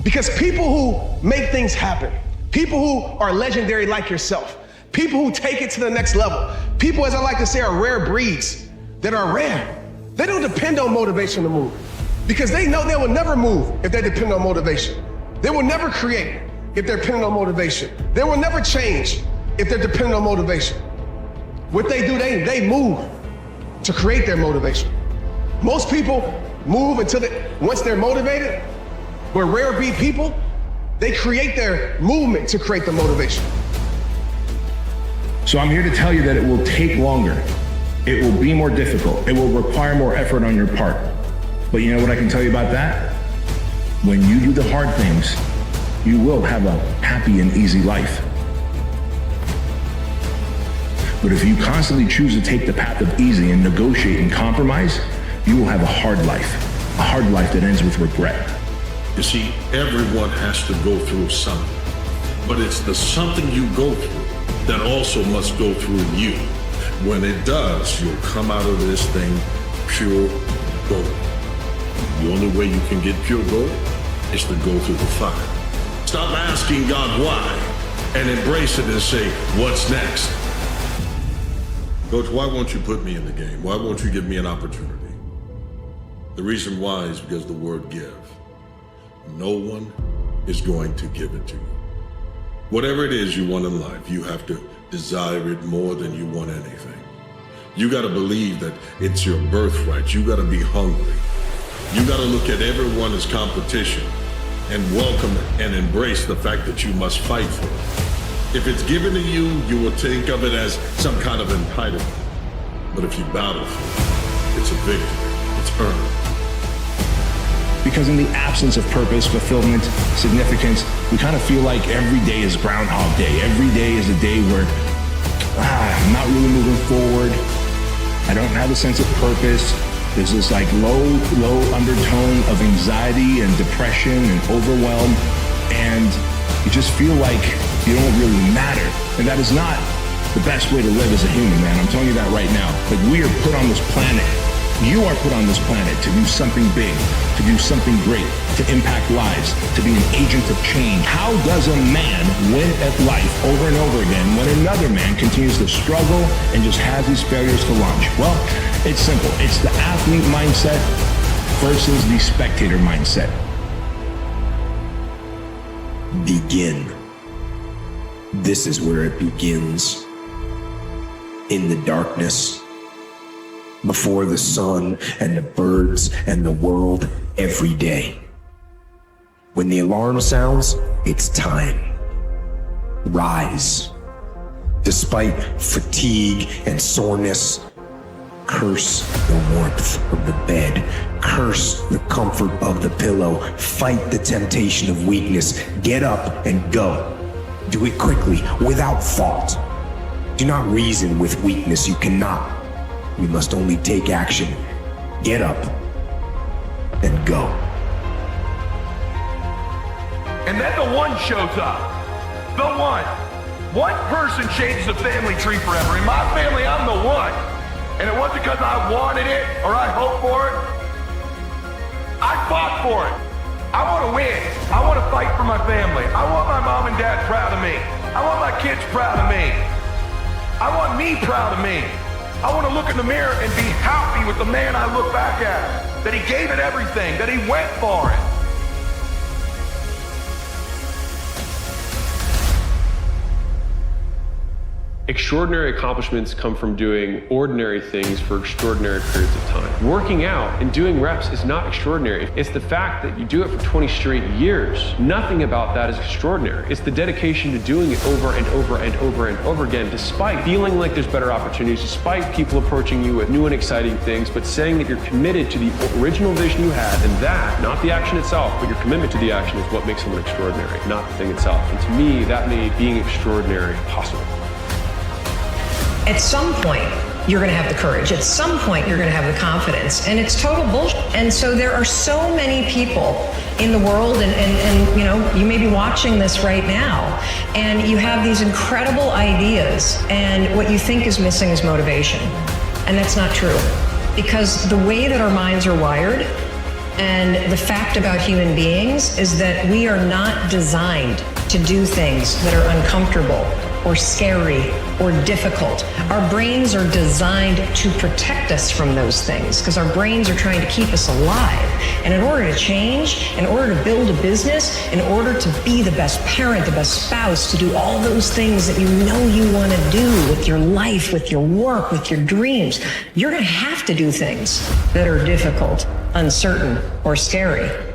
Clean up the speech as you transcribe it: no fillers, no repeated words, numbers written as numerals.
Because people who make things happen, people who are legendary like yourself, people who take it to the next level, people, as I like to say, are rare breeds that are rare. They don't depend on motivation to move because they know they will never move if they depend on motivation. They will never create if they're dependent on motivation. They will never change if they're dependent on motivation. What they do, they move to create their motivation. Most people move once they're motivated, but rare breed people, they create their movement to create the motivation. So I'm here to tell you that it will take longer. It will be more difficult. It will require more effort on your part. But you know what I can tell you about that? When you do the hard things, you will have a happy and easy life. But if you constantly choose to take the path of easy and negotiate and compromise, you will have a hard life that ends with regret. You see, everyone has to go through something, but it's the something you go through that also must go through you. When it does, you'll come out of this thing pure gold. The only way you can get pure gold is to go through the fire. Stop asking God why and embrace it and say, what's next? Coach, why won't you put me in the game? Why won't you give me an opportunity? The reason why is because the word give. No one is going to give it to you. Whatever it is you want in life, you have to desire it more than you want anything. You got to believe that it's your birthright. You got to be hungry. You got to look at everyone as competition and welcome it and embrace the fact that you must fight for it. If it's given to you, you will think of it as some kind of entitlement. But if you battle for it, it's a victory. It's earned. Because in the absence of purpose, fulfillment, significance, we kind of feel like every day is Groundhog Day. Every day is a day where I'm not really moving forward. I don't have a sense of purpose. There's this like low undertone of anxiety and depression and overwhelm. And you just feel like you don't really matter. And that is not the best way to live as a human, man. I'm telling you that right now. Like, we are put on this planet. You are put on this planet to do something big, to do something great, to impact lives, to be an agent of change. How does a man win at life over and over again when another man continues to struggle and just has these failures to launch? Well, it's simple. It's the athlete mindset versus the spectator mindset. Begin. This is where it begins. In the darkness. Before the sun and the birds and the world every day. When the alarm sounds, it's time. Rise. Despite fatigue and soreness, curse the warmth of the bed. Curse the comfort of the pillow. Fight the temptation of weakness. Get up and go. Do it quickly, without thought. Do not reason with weakness. You cannot. You must only take action. Get up and go. And then the one shows up. The one. One person changes the family tree forever. In my family, I'm the one. And it wasn't because I wanted it or I hoped for it. I fought for it. I want to win. I want to fight for my family. I want my mom and dad proud of me. I want my kids proud of me. I want me proud of me. I want to look in the mirror and be happy with the man I look back at. That he gave it everything, that he went for it. Extraordinary accomplishments come from doing ordinary things for extraordinary periods of time. Working out and doing reps is not extraordinary. It's the fact that you do it for 20 straight years. Nothing about that is extraordinary. It's the dedication to doing it over and over and over and over again, despite feeling like there's better opportunities, despite people approaching you with new and exciting things, but saying that you're committed to the original vision you had, and that, not the action itself, but your commitment to the action is what makes someone extraordinary, not the thing itself. And to me, that made being extraordinary possible. At some point, you're going to have the courage. At some point, you're going to have the confidence. And it's total bullshit. And so there are so many people in the world, and you know, you may be watching this right now, and you have these incredible ideas, and what you think is missing is motivation. And that's not true. Because the way that our minds are wired, And the fact about human beings is that we are not designed to do things that are uncomfortable or scary or difficult. Our brains are designed to protect us from those things because our brains are trying to keep us alive. And in order to change, in order to build a business, in order to be the best parent, the best spouse, to do all those things that you know you want to do with your life, with your work, with your dreams, you're going to have to do things that are difficult, uncertain, or scary.